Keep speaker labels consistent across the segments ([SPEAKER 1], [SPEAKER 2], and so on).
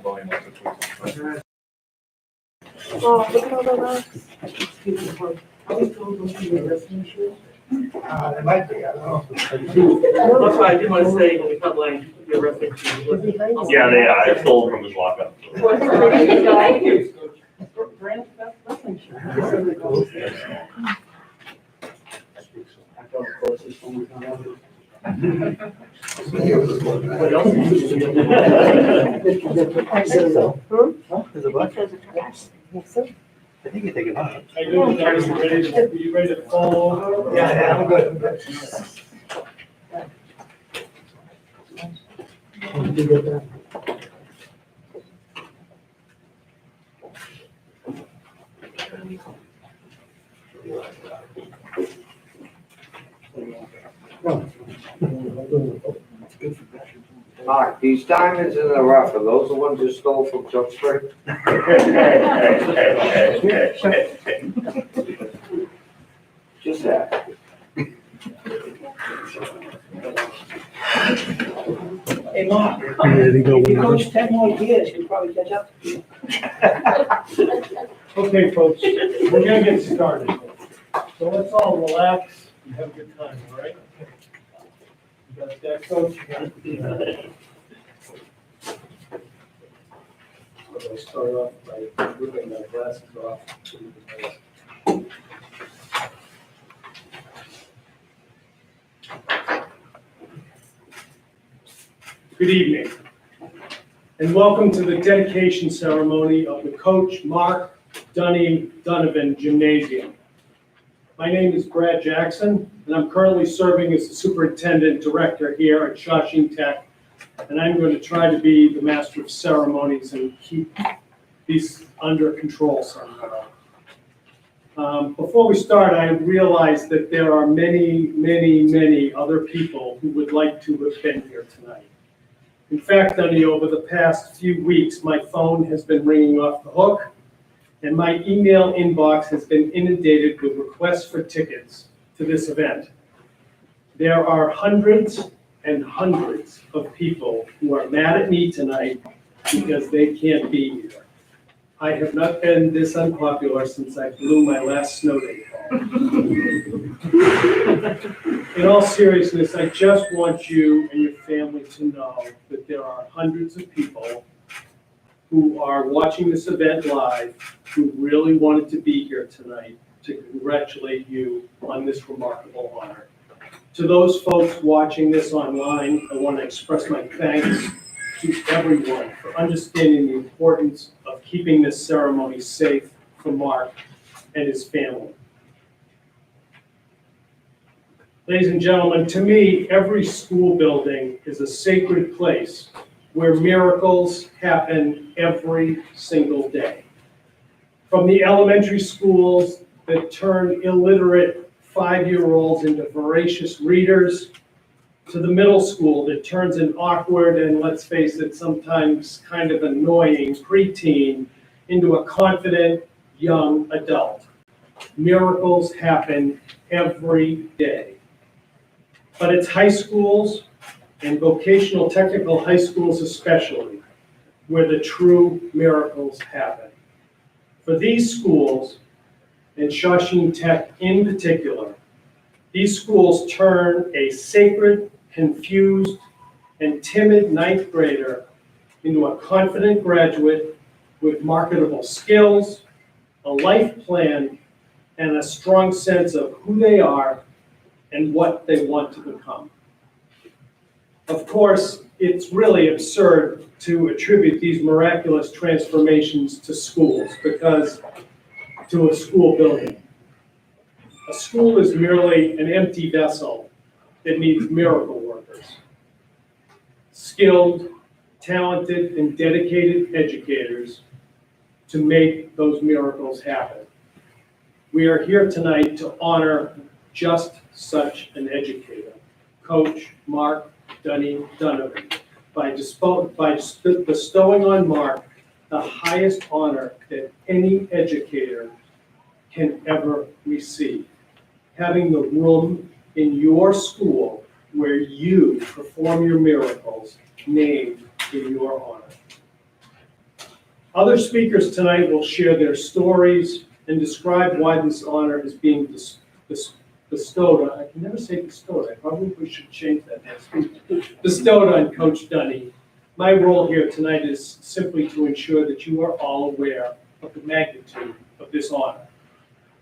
[SPEAKER 1] volume up.
[SPEAKER 2] Oh, look at all the rocks.
[SPEAKER 3] It might be, I don't know.
[SPEAKER 4] That's why I did want to say, when we come like, your reference to.
[SPEAKER 1] Yeah, I stole from his lockup.
[SPEAKER 4] What else?
[SPEAKER 3] There's a bunch.
[SPEAKER 2] Yes, sir.
[SPEAKER 3] I think you take it out.
[SPEAKER 5] Are you ready to fall over?
[SPEAKER 3] Yeah, I'm good.
[SPEAKER 6] Mark, these diamonds in the rough, are those the ones you stole from Tewksbury? Just that.
[SPEAKER 5] Hey, Mark, if you coach 10 more years, you'll probably catch up. Okay, folks, we're gonna get started. So let's all relax and have a good time, all right? You got that, coach? So I start off by ripping my glasses off. Good evening, and welcome to the dedication ceremony of the Coach Mark Donovan Gymnasium. My name is Brad Jackson, and I'm currently serving as the Superintendent-Director here at Shawshing Tech, and I'm going to try to be the Master of Ceremonies and keep these under control somehow. Before we start, I realize that there are many other people who would like to have been here tonight. In fact, Dunny, over the past few weeks, my phone has been ringing off the hook, and my email inbox has been inundated with requests for tickets to this event. There are hundreds and hundreds of people who are mad at me tonight because they can't be here. I have not been this unpopular since I blew my last snow day fall. In all seriousness, I just want you and your family to know that there are hundreds of people who are watching this event live who really wanted to be here tonight to congratulate you on this remarkable honor. To those folks watching this online, I want to express my thanks to everyone for understanding the importance of keeping this ceremony safe for Mark and his family. Ladies and gentlemen, to me, every school building is a sacred place where miracles happen every single day. From the elementary schools that turn illiterate 5-year-olds into voracious readers, to the middle school that turns an awkward and, let's face it, sometimes kind of annoying preteen into a confident young adult. Miracles happen every day. But it's high schools and vocational technical high schools especially where the true miracles happen. For these schools, and Shawshing Tech in particular, these schools turn a sacred, confused, and timid ninth grader into a confident graduate with marketable skills, a life plan, and a strong sense of who they are and what they want to become. Of course, it's really absurd to attribute these miraculous transformations to schools, because to a school building. A school is merely an empty vessel that needs miracle workers. Skilled, talented, and dedicated educators to make those miracles happen. We are here tonight to honor just such an educator, Coach Mark Donovan, by bestowing on Mark the highest honor that any educator can ever receive, having the room in your school where you perform your miracles named in your honor. Other speakers tonight will share their stories and describe why this honor is being bestowed on, I can never say bestowed, I probably should change that next week. Bestowed on Coach Dunny. My role here tonight is simply to ensure that you are all aware of the magnitude of this honor.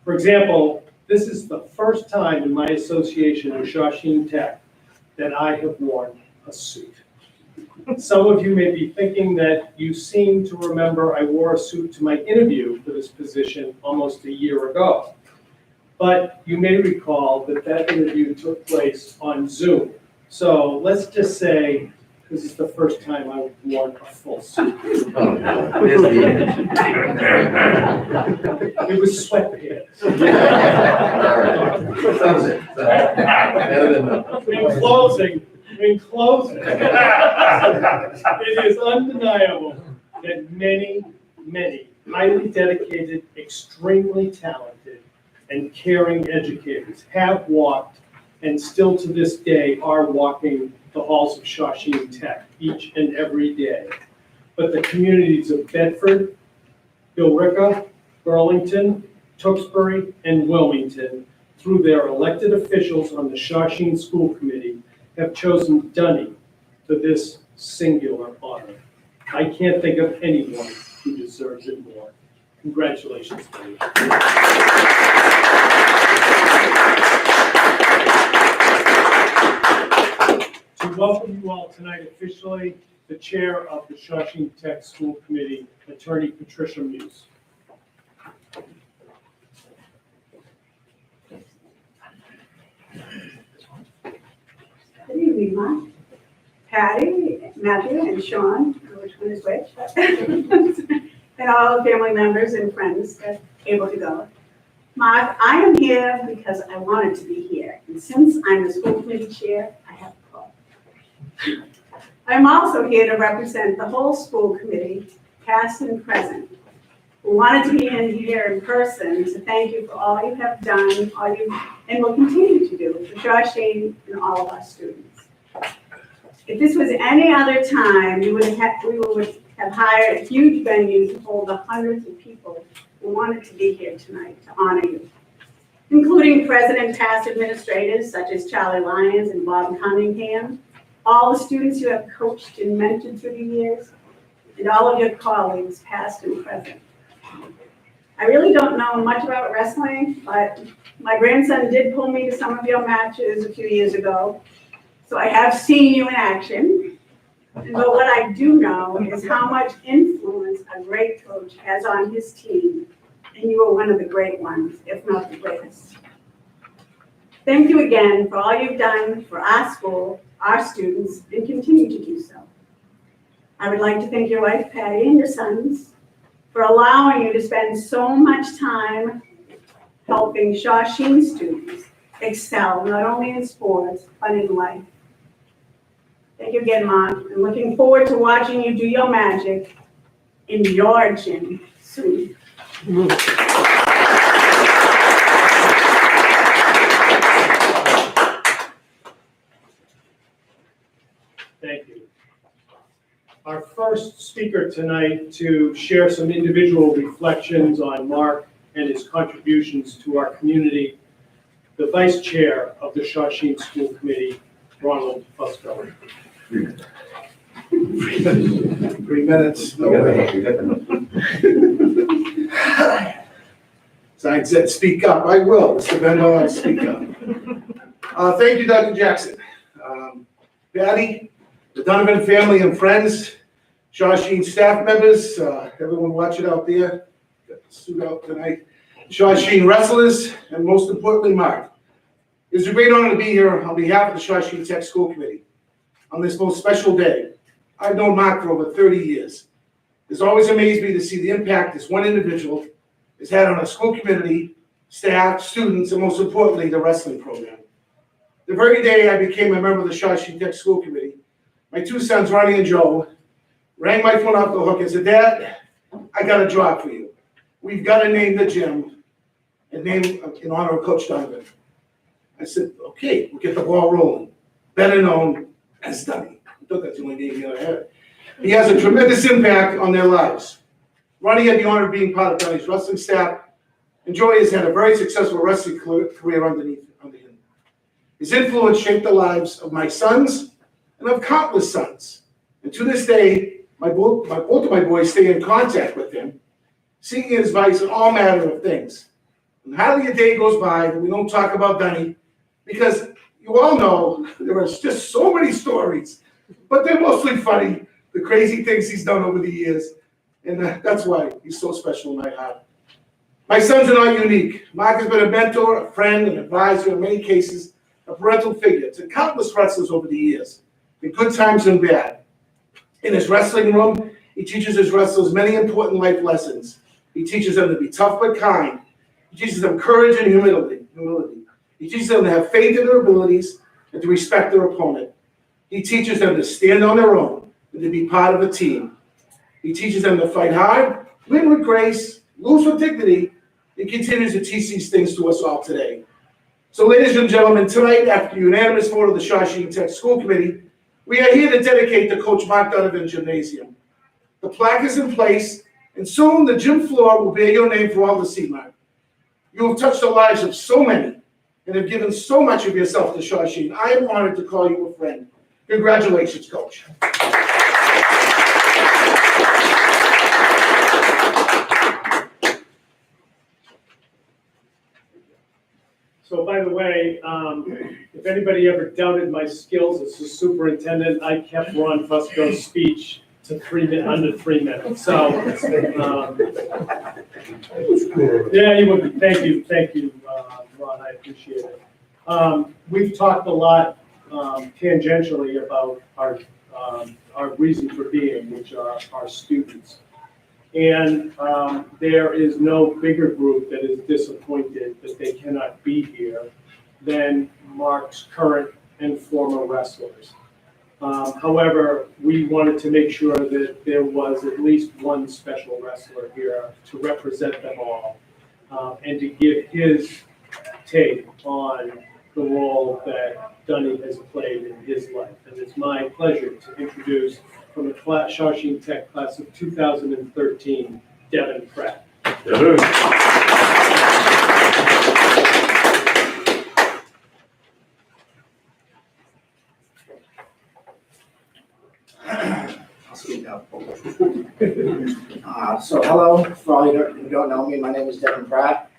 [SPEAKER 5] For example, this is the first time in my association with Shawsheen Tech that I have worn a suit. Some of you may be thinking that you seem to remember I wore a suit to my interview for this position almost a year ago. But you may recall that that interview took place on Zoom. So let's just say this is the first time I've worn a full suit.
[SPEAKER 3] Oh, no. Where's the image?
[SPEAKER 5] It was sweatpants.
[SPEAKER 3] All right. Sounds it. Better than nothing.
[SPEAKER 5] In closing, it is undeniable that many highly dedicated, extremely talented, and caring educators have walked and still to this day are walking the halls of Shawsheen Tech each and every day. But the communities of Bedford, Billerica, Burlington, Tewksbury, and Wilmington, through their elected officials on the Shawsheen School Committee, have chosen Dunny for this singular honor. I can't think of anyone who deserves it more. Congratulations, Dunny. To welcome you all tonight officially, the chair of the Shawsheen Tech School Committee, Attorney Patricia Meuse.
[SPEAKER 7] Good evening, Mark, Patty, Matthew, and Sean, which one is which, and all the family members and friends that are able to go. Mark, I am here because I wanted to be here, and since I'm the school committee chair, I have a call. I'm also here to represent the whole school committee, past and present, who wanted to be in here in person to thank you for all you have done, all you and will continue to do for Shawsheen and all of our students. If this was any other time, we would have hired a huge venue to hold the hundreds of people who wanted to be here tonight to honor you, including present and past administrators such as Charlie Lyons and Bob Cunningham, all the students you have coached and mentored through the years, and all of your colleagues, past and present. I really don't know much about wrestling, but my grandson did pull me to some of your matches a few years ago, so I have seen you in action. But what I do know is how much influence a great coach has on his team, and you are one of the great ones, if not the greatest. Thank you again for all you've done for our school, our students, and continue to do so. I would like to thank your wife, Patty, and your sons for allowing you to spend so much time helping Shawsheen students excel, not only in sports, but in life. Thank you again, Mom. I'm looking forward to watching you do your magic in your gym soon.
[SPEAKER 5] Thank you. Our first speaker tonight to share some individual reflections on Mark and his contributions to our community, the Vice Chair of the Shawsheen School Committee, Ronald Fusco.
[SPEAKER 8] 3 minutes. No way. Sign said, speak up. I will. Mr. Devonn, speak up. Thank you, Dr. Jackson. Patty, the Donovan family and friends, Shawsheen staff members, everyone watching out there, got the suit out tonight, Shawsheen wrestlers, and most importantly, Mark. It's a great honor to be here on behalf of the Shawsheen Tech School Committee on this most special day. I've known Mark for over 30 years. It's always amazed me to see the impact this one individual has had on our school community, staff, students, and most importantly, the wrestling program. The very day I became a member of the Shawsheen Tech School Committee, my two sons, Ronnie and Joe, rang my phone off the hook and said, Dad, I got a job for you. We've got to name the gym and name in honor of Coach Donovan. I said, okay, we'll get the ball rolling. Better known as Dunny. I thought that's the only name he ever had. He has a tremendous impact on their lives. Ronnie had the honor of being part of Donnie's wrestling staff, and Joey has had a very successful wrestling career under him. His influence shaped the lives of my sons and of countless sons. And to this day, both of my boys stay in contact with him, seeking his advice on all manner of things. And hardly a day goes by that we don't talk about Donnie, because you all know there are just so many stories, but they're mostly funny, the crazy things he's done over the years. And that's why he's so special in my heart. My sons are not unique. Mark has been a mentor, a friend, an advisor, in many cases, a parental figure to countless wrestlers over the years, in good times and bad. In his wrestling room, he teaches his wrestlers many important life lessons. He teaches them to be tough but kind. He teaches them courage and humility. He teaches them to have faith in their abilities and to respect their opponent. He teaches them to stand on their own and to be part of a team. He teaches them to fight hard, win with grace, lose with dignity, and continues to teach these things to us all today. So, ladies and gentlemen, tonight, after unanimous vote of the Shawshene Tech School Committee, we are here to dedicate to Coach Mark Donovan Gymnasium. The plaque is in place, and soon the gym floor will bear your name for all to see, Mark. You have touched the lives of so many and have given so much of yourself to Shawshene. I am honored to call you a friend. Congratulations, Coach.
[SPEAKER 5] So by the way, if anybody ever doubted my skills as a superintendent, I kept Ron Fusco's speech to under 3 minutes. So, yeah, you would. Thank you, Ron. I appreciate it. We've talked a lot tangentially about our reason for being, which are our students. And there is no bigger group that is disappointed that they cannot be here than Mark's current and former wrestlers. However, we wanted to make sure that there was at least one special wrestler here to represent them all and to give his take on the role that Dunny has played in his life. And it's my pleasure to introduce from the Shawshene Tech class of 2013, Devonn Pratt.
[SPEAKER 9] I'll speak up. So hello, for all you who don't know me, my name is Devonn Pratt.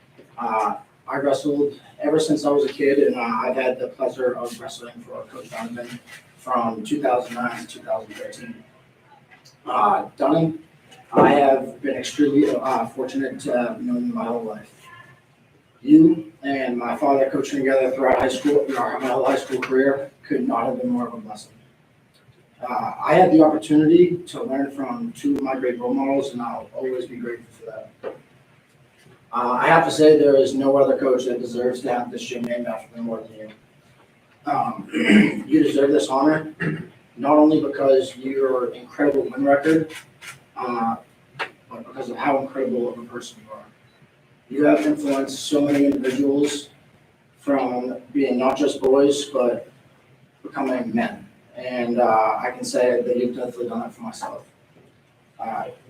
[SPEAKER 9] I wrestled ever since I was a kid, and I've had the pleasure of wrestling for Coach Donovan from 2009 to 2013. Donnie, I have been extremely fortunate to have known you my whole life. You and my father coaching together throughout high school, my whole high school career, could not have been more of a blessing. I had the opportunity to learn from two of my great role models, and I'll always be grateful for that. I have to say there is no other coach that deserves to have this gym named after them more than you. You deserve this honor, not only because of your incredible win record, but because of how incredible of a person you are. You have influenced so many individuals from being not just boys, but becoming men. And I can say that you've definitely done that for myself.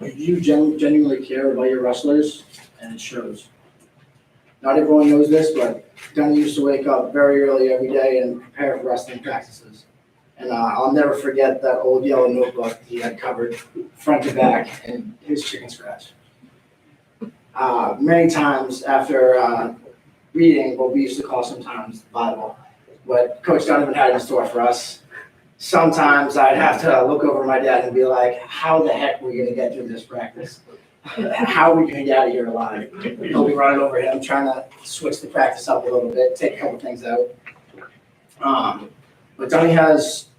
[SPEAKER 9] You genuinely care about your wrestlers, and it shows. Not everyone knows this, but Donnie used to wake up very early every day and prepare for wrestling practices. And I'll never forget that old yellow notebook he had covered front to back in his chicken scratch. Many times after reading what we used to call sometimes the Bible, what Coach Donovan had in store for us, sometimes I'd have to look over my dad and be like, how the heck are we going to get through this practice? How are we going to get out of here alive? He'll be running over him, trying to switch the practice up a little bit, take a couple things out. But Donnie has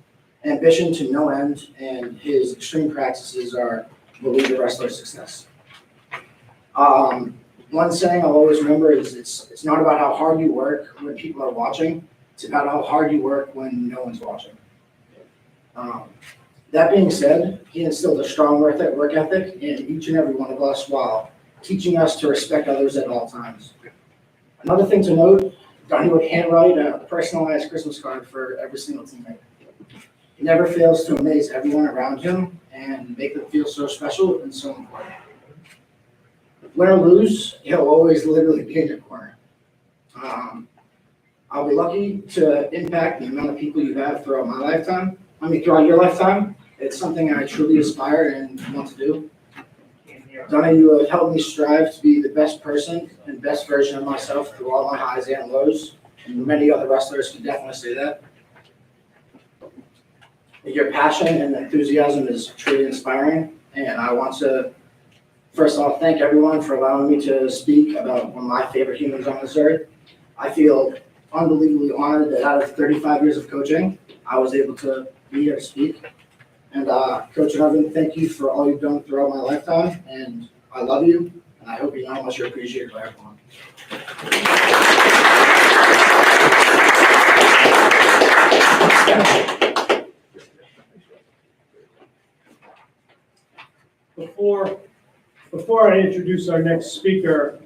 [SPEAKER 9] ambition to no end, and his extreme practices are the lead to wrestler success. One saying I'll always remember is it's not about how hard you work when people are watching, it's about how hard you work when no one's watching. That being said, he instilled a strong work ethic in each and every one of us while teaching us to respect others at all times. Another thing to note, Donnie would handwrite a personalized Christmas card for every single teammate. He never fails to amaze everyone around him and make them feel so special and so important. win or lose, he'll always literally be in your corner. I'll be lucky to impact the amount of people you have throughout my lifetime. Throughout your lifetime. It's something I truly aspire and want to do. Donna, you have helped me strive to be the best person and best version of myself through all my highs and lows. And many other wrestlers can definitely say that. Your passion and enthusiasm is truly inspiring. And I want to, first of all, thank everyone for allowing me to speak about one of my favorite humans on this earth. I feel unbelievably honored that out of 35 years of coaching, I was able to be here to speak. And Coach Donovan, thank you for all you've done throughout my lifetime, and I love you, and I hope you know how much you're appreciated by everyone.
[SPEAKER 5] Before I introduce our next speaker,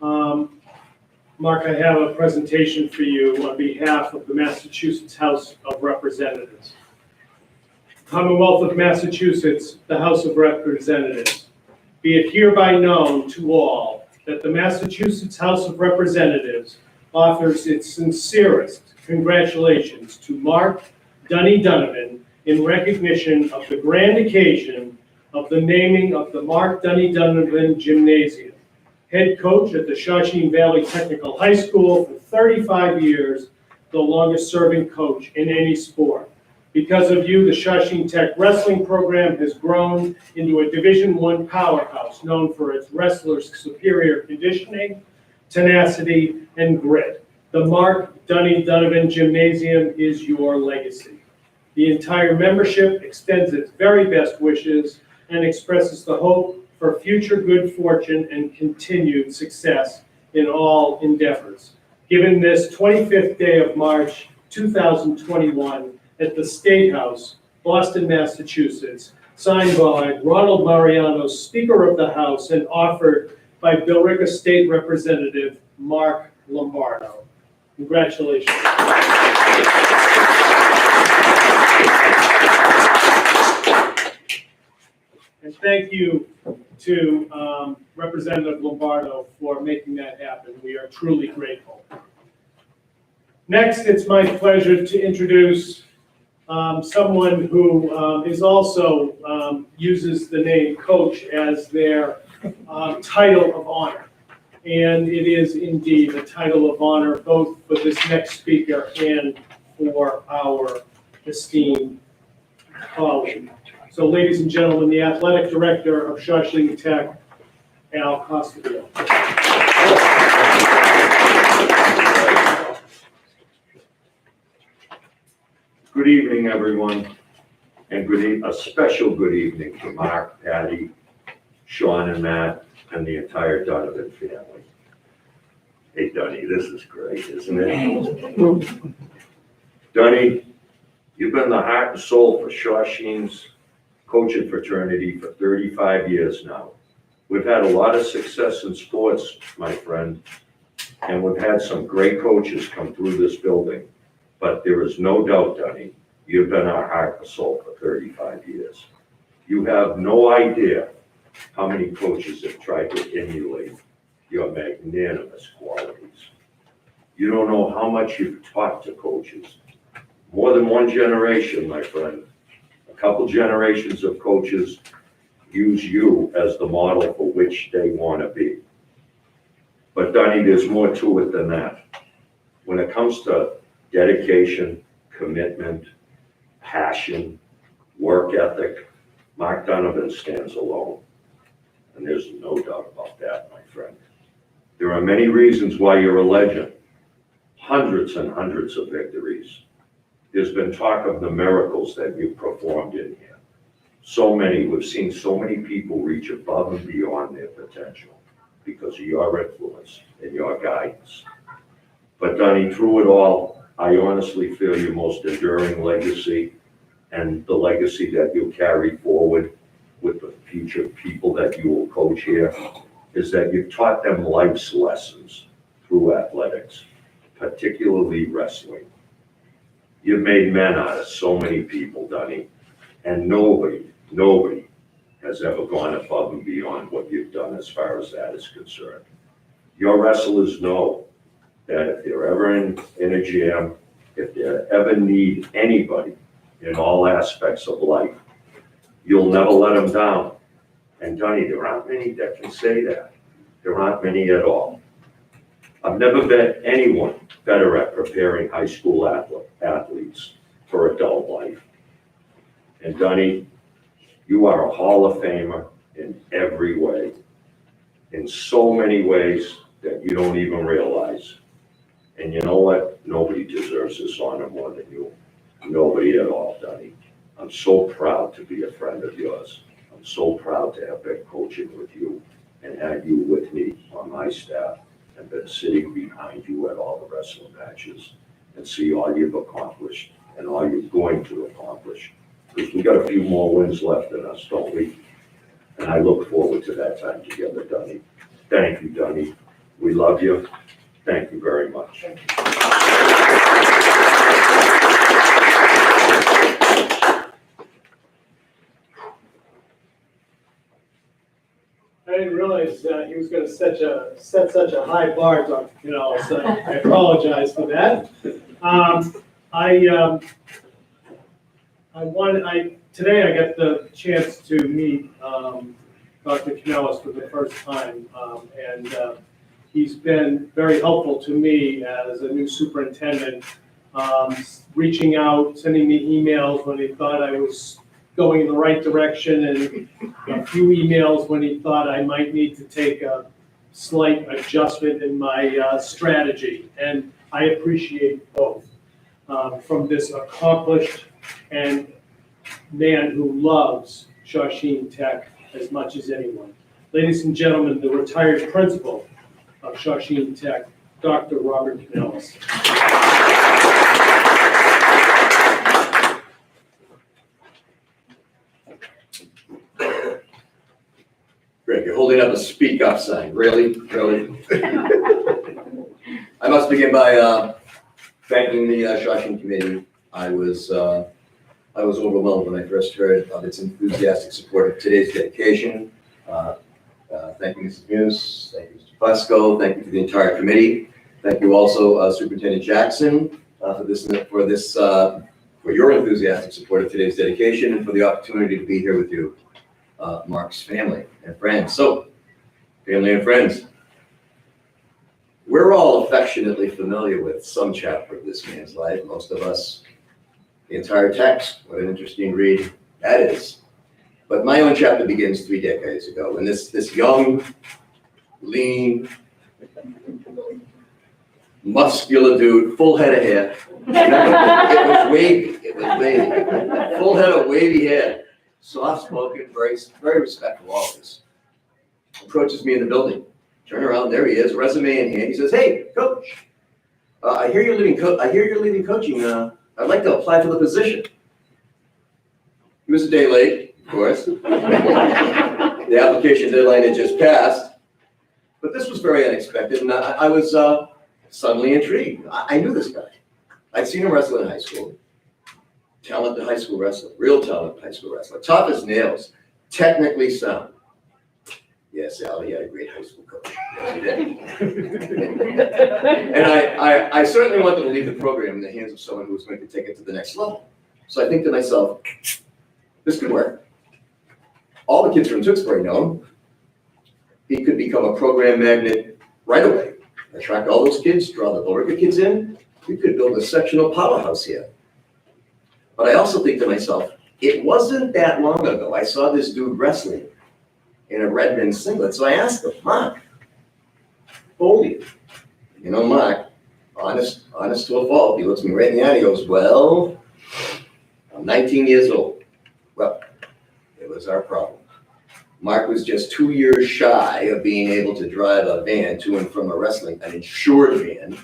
[SPEAKER 5] Mark, I have a presentation for you on behalf of the Massachusetts House of Representatives. Commonwealth of Massachusetts, the House of Representatives. Be it hereby known to all that the Massachusetts House of Representatives offers its sincerest congratulations to Mark Dunny Donovan in recognition of the grand occasion of the naming of the Mark Dunny Donovan Gymnasium. Head coach at the Shawshene Valley Technical High School for 35 years, the longest serving coach in any sport. Because of you, the Shawshene Tech wrestling program has grown into a Division I powerhouse known for its wrestlers' superior conditioning, tenacity, and grit. The Mark Dunny Donovan Gymnasium is your legacy. The entire membership extends its very best wishes and expresses the hope for future good fortune and continued success in all endeavors. Given this 25th day of March 2021, at the State House, Boston, Massachusetts, signed by Ronald Mariano, Speaker of the House, and offered by Billerica State Representative Mark Lombardo. Congratulations. And thank you to Representative Lombardo for making that happen. We are truly grateful. Next, it's my pleasure to introduce someone who is also uses the name coach as their title of honor. And it is indeed a title of honor both for this next speaker and for our esteemed colleague. So ladies and gentlemen, the athletic director of Shawshene Tech, Al Costabile.
[SPEAKER 10] Good evening, everyone, and a special good evening to Mark, Patty, Sean, and Matt, and the entire Donovan family. Hey, Dunny, this is great, isn't it? Dunny, you've been the heart and soul for Shawshene's coaching fraternity for 35 years now. We've had a lot of success in sports, my friend, and we've had some great coaches come through this building. But there is no doubt, Dunny, you've been our heart and soul for 35 years. You have no idea how many coaches have tried to emulate your magnanimous qualities. You don't know how much you've taught to coaches. More than one generation, my friend. A couple generations of coaches use you as the model for which they want to be. But Dunny, there's more to it than that. When it comes to dedication, commitment, passion, work ethic, Mark Donovan stands alone. And there's no doubt about that, my friend. There are many reasons why you're a legend. Hundreds and hundreds of victories. There's been talk of the miracles that you've performed in here. So many, we've seen so many people reach above and beyond their potential because of your influence and your guidance. But Dunny, through it all, I honestly feel your most enduring legacy and the legacy that you'll carry forward with the future people that you will coach here is that you've taught them life's lessons through athletics, particularly wrestling. You've made men out of so many people, Dunny, and nobody has ever gone above and beyond what you've done Sean, as far as that is concerned. Your wrestlers know that if they're ever in a jam, if they ever need anybody in all aspects of life, you'll never let them down. And Donnie, there aren't many that can say that. There aren't many at all. I've never met anyone better at preparing high school athletes for adult life. And Donnie, you are a Hall of Famer in every way, in so many ways that you don't even realize. And you know what? Nobody deserves this honor more than you. Nobody at all, Donnie. I'm so proud to be a friend of yours. I'm so proud to have been coaching with you and had you with me on my staff and been sitting behind you at all the wrestling matches and see all you've accomplished and all you're going to accomplish. Because we got a few more wins left in us, don't we? And I look forward to that time together, Donnie. Thank you, Donnie. We love you. Thank you very much.
[SPEAKER 5] I didn't realize he was gonna set such a high bar, Dr. Kanellas, so I apologize for that. Today I got the chance to meet Dr. Kanellas for the first time, and he's been very helpful to me as a new superintendent, reaching out, sending me emails when he thought I was going in the right direction, and a few emails when he thought I might need to take a slight adjustment in my strategy. And I appreciate both from this accomplished and man who loves Shawsheen Tech as much as anyone. Ladies and gentlemen, the retired principal of Shawsheen Tech, Dr. Robert Kanellas.
[SPEAKER 3] Greg, you're holding up a speak up sign. Really? Really? I must begin by thanking the Shawsheen Committee. I was overwhelmed when I first heard of its enthusiastic support of today's dedication. Thank you, Mrs. Meuse. Thank you, Mr. Fusco. Thank you to the entire committee. Thank you also, Superintendent Jackson, for your enthusiastic support of today's dedication and for the opportunity to be here with you, Mark's family and friends. So, family and friends, we're all affectionately familiar with some chapter of this man's life. Most of us, the entire text. What an interesting read that is. But my own chapter begins 3 decades ago when this young, lean, muscular dude, full head of hair. It was wavy. It was wavy. Full head of wavy hair. Soft-spoken, very respectful always. Approaches me in the building. Turn around, there he is, resume in hand. He says, "Hey, coach, I hear you're leaving coaching. I'd like to apply for the position." He was a day late, of course. The application deadline had just passed. But this was very unexpected, and I was suddenly intrigued. I knew this guy. I'd seen him wrestle in high school. Talented high school wrestler, real talented high school wrestler. Tough as nails, technically sound. Yes, Al, he had a great high school coach. Yes, he did. And I certainly wanted to leave the program in the hands of someone who was going to take it to the next level. So I think to myself, this could work. All the kids from Tewksbury know him. He could become a program magnet right away. Attract all those kids, draw the Billerica kids in. We could build a sectional powerhouse here. But I also think to myself, it wasn't that long ago I saw this dude wrestling in a Redmond singlet. So I asked him, "Mark, Foley, you know, Mark, honest to a fault." He looks me right in the eye and he goes, "Well, I'm 19 years old." Well, it was our problem. Mark was just 2 years shy of being able to drive a van to and from an insured van,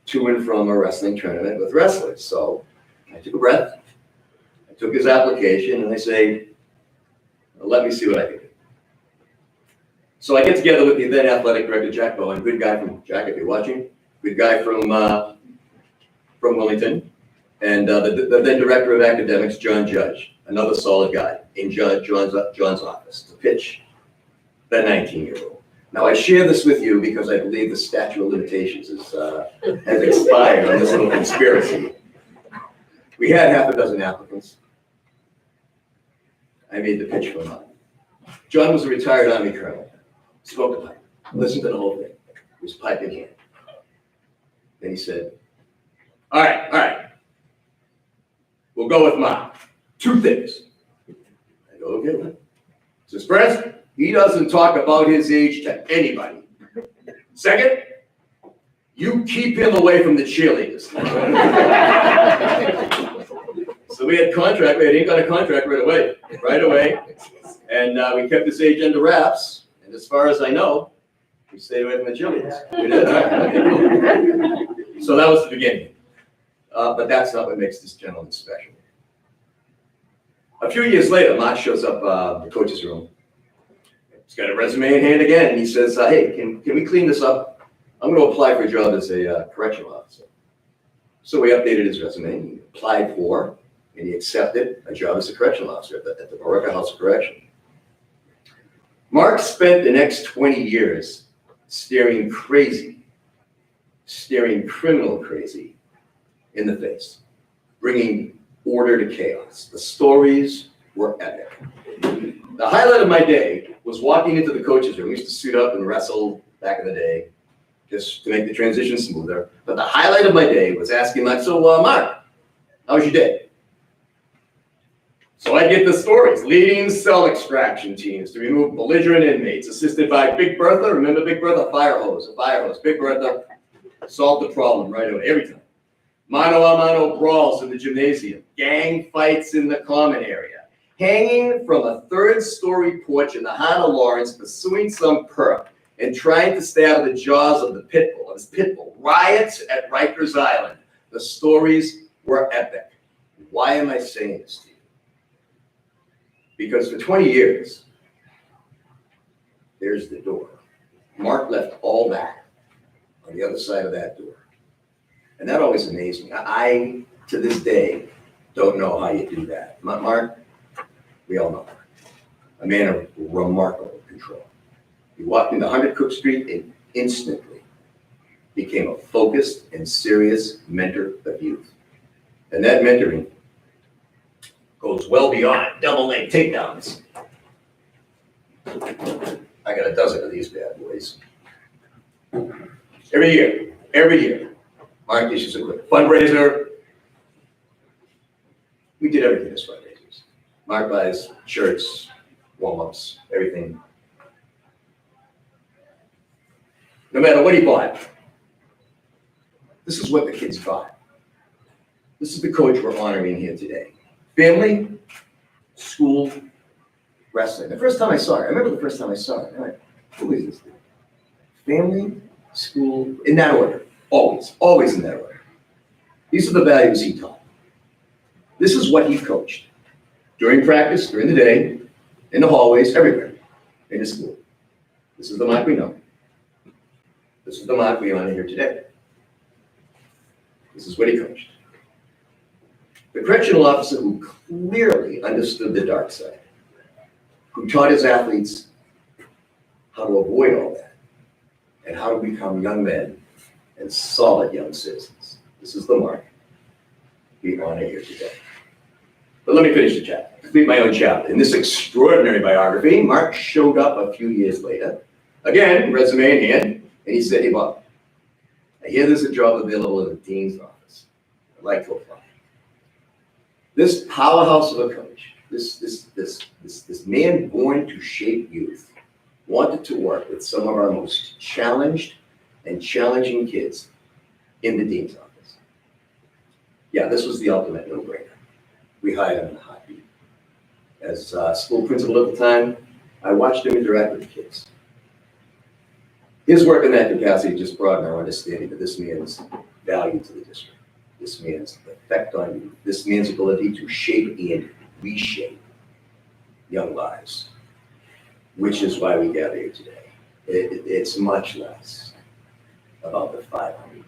[SPEAKER 3] to and from a wrestling tournament with wrestlers. So I took a breath, I took his application, and I say, "Let me see what I can do." So I get together with the then athletic director, Jack Bowen, good guy from, Jack, if you're watching, good guy from Wilmington, and the then director of academics, John Judge, another solid guy in John's office to pitch the 19-year-old. Now, I share this with you because I believe the statute of limitations has expired on this little conspiracy. We had half a dozen applicants. I made the pitch for mine. John was a retired Army colonel. Spoke the pipe, listened to the whole thing. It was pipe in hand. Then he said, all right. We'll go with Mark. 2 things. I go, okay, what? Says, first, he doesn't talk about his age to anybody. Second, you keep him away from the cheerleaders. So we had ain't got a contract right away. And we kept his age under wraps. And as far as I know, we stayed away from the cheerleaders. We did. All right. So that was the beginning. But that's not what makes this gentleman special. A few years later, Mark shows up in the coach's room. He's got a resume in hand again, and he says, hey, can we clean this up? I'm going to apply for a job as a correctional officer. So we updated his resume, and he applied for, and he accepted a job as a correctional officer at the Borough House of Correction. Mark spent the next 20 years staring criminal crazy in the face, bringing order to chaos. The stories were epic. The highlight of my day was walking into the coach's room. We used to suit up and wrestle back in the day, just to make the transition smoother. But the highlight of my day was asking Mark, so Mark, how was your day? So I get the stories, leading cell extraction teams to remove belligerent inmates, assisted by Big Bertha. Remember Big Bertha? A fire hose. Big Bertha solved the problem right away, every time. Mano-a-mano brawls in the gymnasium, gang fights in the common area, hanging from a 3rd-story porch in the heart of Lawrence, pursuing some perp and trying to stay out of the jaws of his pit bull, riots at Rikers Island. The stories were epic. Why am I saying this to you? Because for 20 years, there's the door. Mark left all that on the other side of that door. And that always amazed me. I, to this day, don't know how you do that. Mark, we all know Mark. A man of remarkable control. He walked into 100 Cook Street and instantly became a focused and serious mentor of youth. And that mentoring goes well beyond double leg takedowns. I got a dozen of these bad boys. Every year, Mark issues a quick fundraiser. We did everything as fundraisers. Mark buys shirts, warm-ups, everything. No matter what he bought, this is what the kids got. This is the coach we're honoring here today. Family, school, wrestling. The first time I saw it, I remember the first time I saw it. I'm like, who is this dude? Family, school, in that order. Always in that order. These are the values he taught. This is what he coached. During practice, during the day, in the hallways, everywhere, in the school. This is the Mark we know. This is the Mark we honor here today. This is what he coached. The correctional officer who clearly understood the dark side, who taught his athletes how to avoid all that, and how to become young men and solid young citizens. This is the Mark we honor here today. But let me finish the chapter, complete my own chapter. In this extraordinary biography, Mark showed up a few years later, again, resume in hand, and he said, hey, Bob, I hear there's a job available in the dean's office. I'd like to apply. This powerhouse of a coach, this man born to shape youth, wanted to work with some of our most challenged and challenging kids in the dean's office. Yeah, this was the ultimate no-brainer. We hired him in a heartbeat. As school principal at the time, I watched him interact with the kids. His work in that capacity just broadened our understanding of this man's value to the district, this man's effect on youth, this man's ability to shape and reshape young lives, which is why we gather here today. It's much less about the 500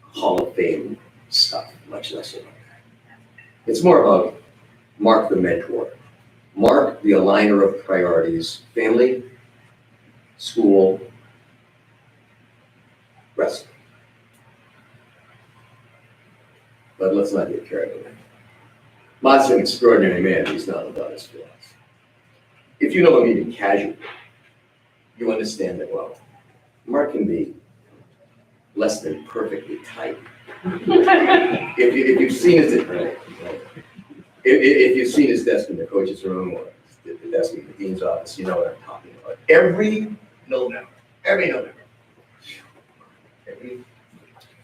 [SPEAKER 3] Hall of Fame stuff, much less about that. It's more about Mark the mentor Mark, the aligner of priorities, family, school, wrestling. But let's not get carried away. Mark's an extraordinary man, he's not about his flaws. If you know him even casually, you understand that, well, Mark can be less than perfectly tight. If you've seen his, if you've seen his desk in the coach's room or the desk in the dean's office, you know what I'm talking about. Every November, every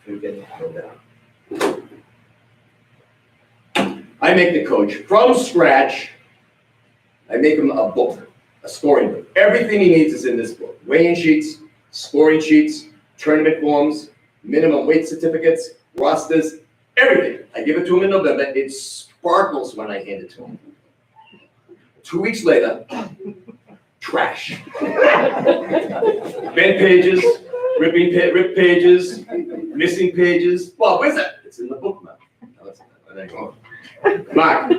[SPEAKER 3] freaking November. I make the coach from scratch. I make him a book, a scoring book. Everything he needs is in this book. Weigh-in sheets, scoring sheets, tournament forms, minimum weight certificates, rosters, everything. I give it to him in November. It sparkles when I hand it to him. 2 weeks later, trash. Bent pages, ripped pages, missing pages. Bob, where's that? It's in the book now. Mark,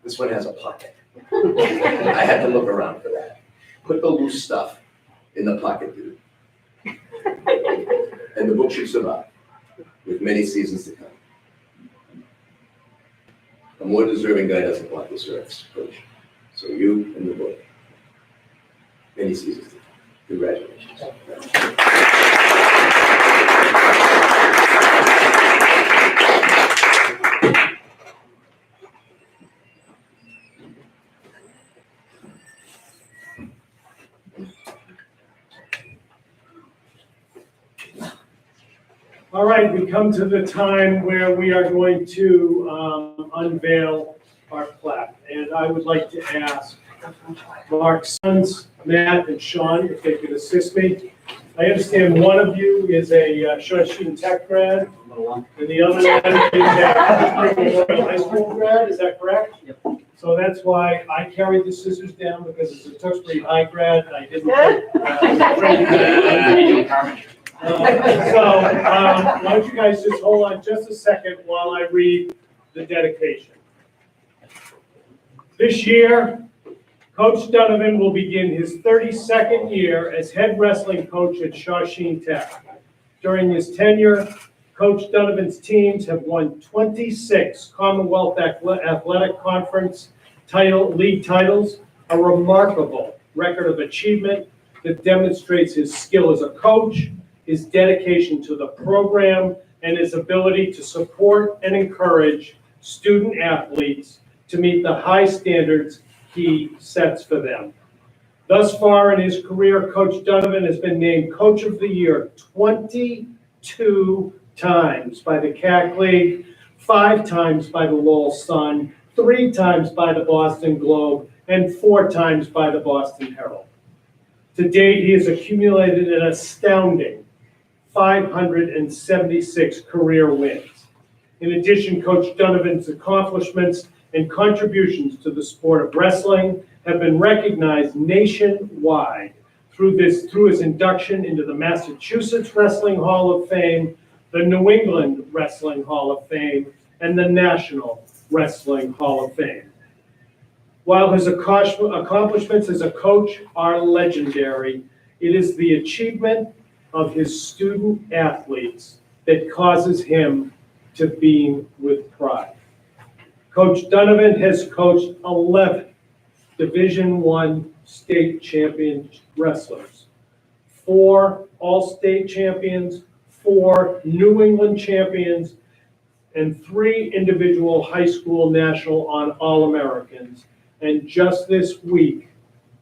[SPEAKER 3] this one has a pocket. I had to look around for that. Put the loose stuff in the pocket, dude. And the book should survive with many seasons to come. A more deserving guy doesn't want this earth, coach. So you and the book, many seasons to come. Congratulations.
[SPEAKER 5] All right, we come to the time where we are going to unveil our plaque. And I would like to ask Mark's sons, Matt and Sean, if they could assist me. I understand one of you is a Short Shooting Tech grad, and the other one is a high school grad, is that correct?
[SPEAKER 9] Yep.
[SPEAKER 5] So that's why I carried the scissors down, because it's a Tewksbury High grad, and I didn't. Why don't you guys just hold on just a second while I read the dedication. This year, Coach Donovan will begin his 32nd year as head wrestling coach at Shawsheen Tech. During his tenure, Coach Donovan's teams have won 26 Commonwealth Athletic Conference league titles, a remarkable record of achievement that demonstrates his skill as a coach, his dedication to the program, and his ability to support and encourage student athletes to meet the high standards he sets for them. Thus far in his career, Coach Donovan has been named Coach of the Year 22 times by the CAC League, 5 times by the Lowell Sun, 3 times by the Boston Globe, and 4 times by the Boston Herald. To date, he has accumulated an astounding 576 career wins. In addition, Coach Donovan's accomplishments and contributions to the sport of wrestling have been recognized nationwide through his induction into the Massachusetts Wrestling Hall of Fame, the New England Wrestling Hall of Fame, and the National Wrestling Hall of Fame. While his accomplishments as a coach are legendary, it is the achievement of his student athletes that causes him to beam with pride. Coach Donovan has coached 11 Division I state champion wrestlers, 4 all-state champions, 4 New England champions, and 3 individual high school national All-Americans. And just this week,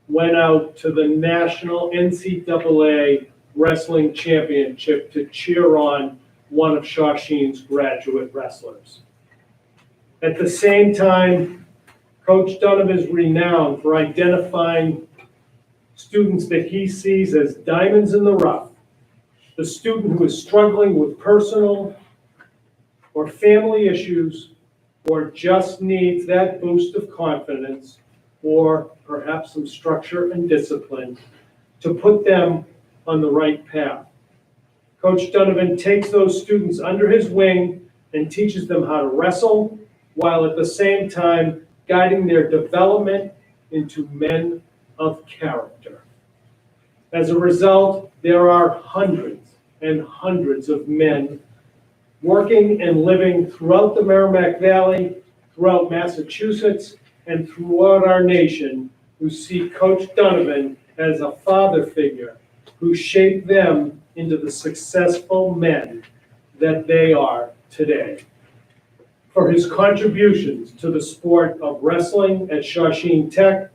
[SPEAKER 5] went out to the National NCAA Wrestling Championship to cheer on one of Shawsheen's graduate wrestlers. At the same time, Coach Donovan is renowned for identifying students that he sees as diamonds in the rough. The student who is struggling with personal or family issues, or just needs that boost of confidence, or perhaps some structure and discipline to put them on the right path. Coach Donovan takes those students under his wing and teaches them how to wrestle, while at the same time guiding their development into men of character. As a result, there are hundreds and hundreds of men working and living throughout the Merrimack Valley, throughout Massachusetts, and throughout our nation who see Coach Donovan as a father figure who shaped them into the successful men that they are today. For his contributions to the sport of wrestling at Shawshene Tech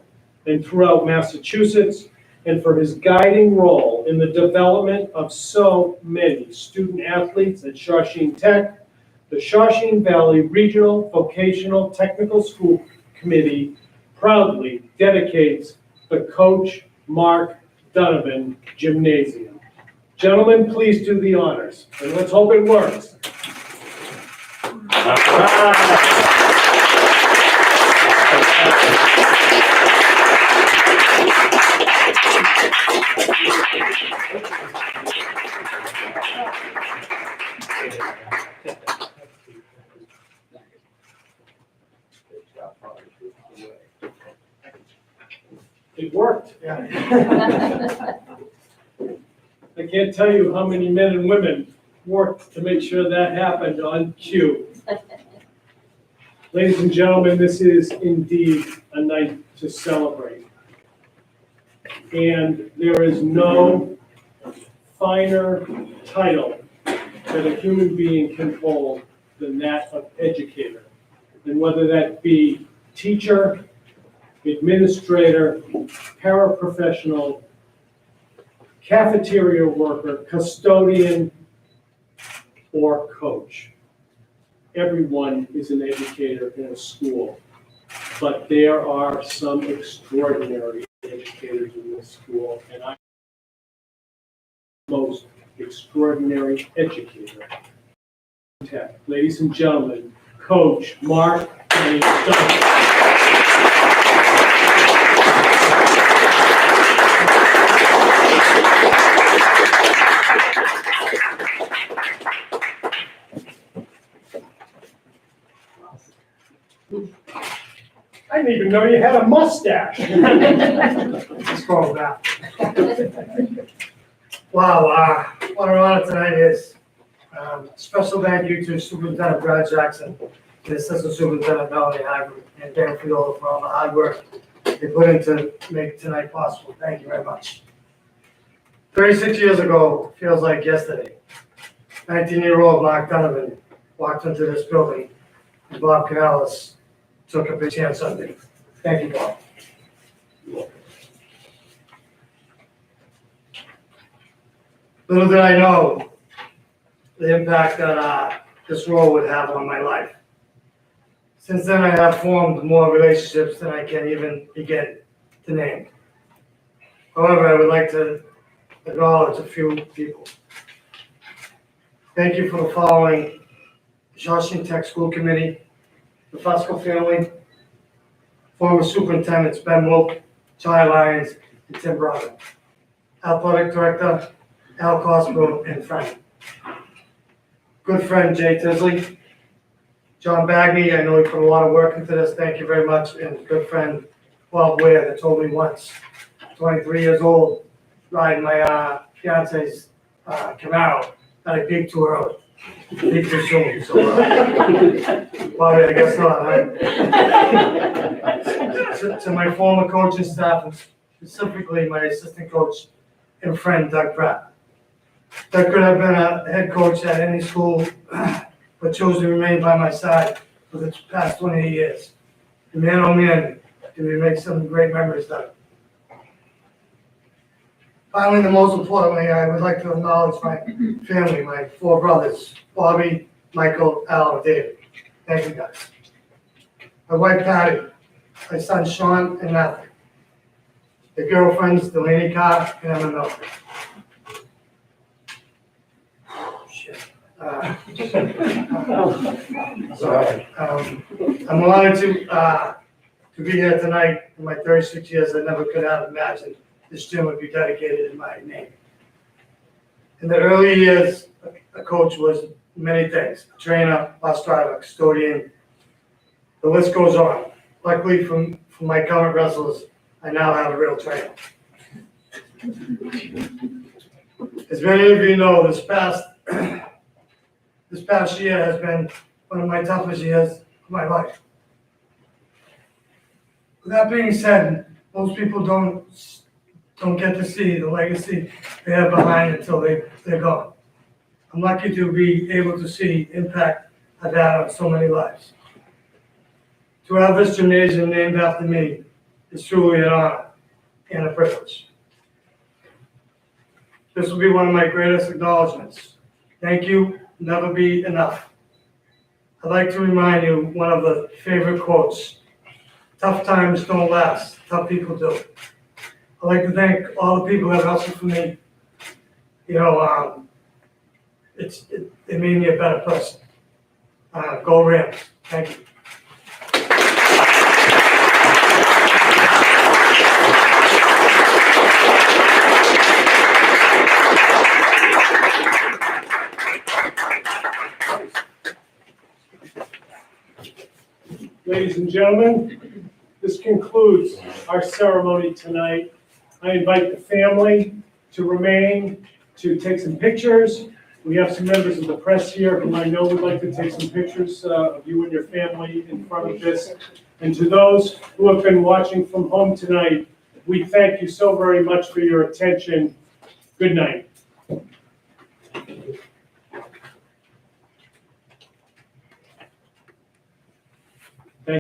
[SPEAKER 5] and throughout Massachusetts, and for his guiding role in the development of so many student athletes at Shawshene Tech, the Shawshene Valley Regional Vocational Technical School Committee proudly dedicates the Coach Mark Donovan Gymnasium. Gentlemen, please do the honors, and let's hope it works. It worked. I can't tell you how many men and women worked to make sure that happened on cue. Ladies and gentlemen, this is indeed a night to celebrate. And there is no finer title that a human being can hold than that of educator. And whether that be teacher, administrator, paraprofessional, cafeteria worker, custodian, or coach. Everyone is an educator in a school, but there are some extraordinary educators in this school, and I'm the most extraordinary educator in Tech. Ladies and gentlemen, Coach Mark Donovan. I didn't even know you had a mustache.
[SPEAKER 11] Let's go back. Wow, what an honor tonight is. Special thank you to Superintendent Brad Jackson, and Assistant Superintendent Melanie Hagler, and Dan Fiola for all the hard work they put in to make tonight possible. Thank you very much. 36 years ago, feels like yesterday. 19-year-old Mark Donovan walked into this building, and Bob Kanellas took a big chance on me. Thank you, Bob. Little did I know the impact that this role would have on my life. Since then, I have formed more relationships than I can even begin to name. However, I would like to acknowledge a few people. Thank you for the following: the Shawshene Tech School Committee, the Fusco family, former superintendents Ben Wilk, Charlie Lyons, and Tim Broderick, athletic director Al Costabile and friend, good friend Jay Tisley, John Bagney. I know he put a lot of work into this. Thank you very much. And good friend Bob Ware that told me once, 23 years old, riding my fiance's Camaro, that I peaked too early. Peaked too soon. So, well, I guess not. To my former coaching staff, and specifically my assistant coach and friend Doug Pratt. Doug could have been a head coach at any school, but chose to remain by my side for the past 28 years. And man, oh man, did we make some great memories, Doug. Finally, the most importantly, I would like to acknowledge my family, my 4 brothers, Bobby, Michael, Al, and David. Thank you, guys. My wife, Patty, my son, Sean, and Matthew. The girlfriends, Delaney Carr and Emma Milton. Sorry. I'm honored to be here tonight. In my 36 years, I never could have imagined this gym would be dedicated in my name. In the early years, a coach was many things: a trainer, bus driver, custodian, The list goes on. Luckily for my current wrestlers, I now have a real trainer. As many of you know, this past year has been one of my toughest years of my life. With that being said, most people don't get to see the legacy they have behind until they're gone. I'm lucky to be able to see impact I've had on so many lives. To have this gymnasium named after me is truly an honor and a privilege. This will be one of my greatest acknowledgements. Thank you, never be enough. I'd like to remind you one of the favorite quotes. Tough times don't last, tough people do. I'd like to thank all the people that wrestled for me. You know, it made me a better person. Go Rams. Thank you.
[SPEAKER 5] Ladies and gentlemen, this concludes our ceremony tonight. I invite the family to remain to take some pictures. We have some members of the press here who I know would like to take some pictures of you and your family in front of this. And to those who have been watching from home tonight, we thank you so very much for your attention. Good night.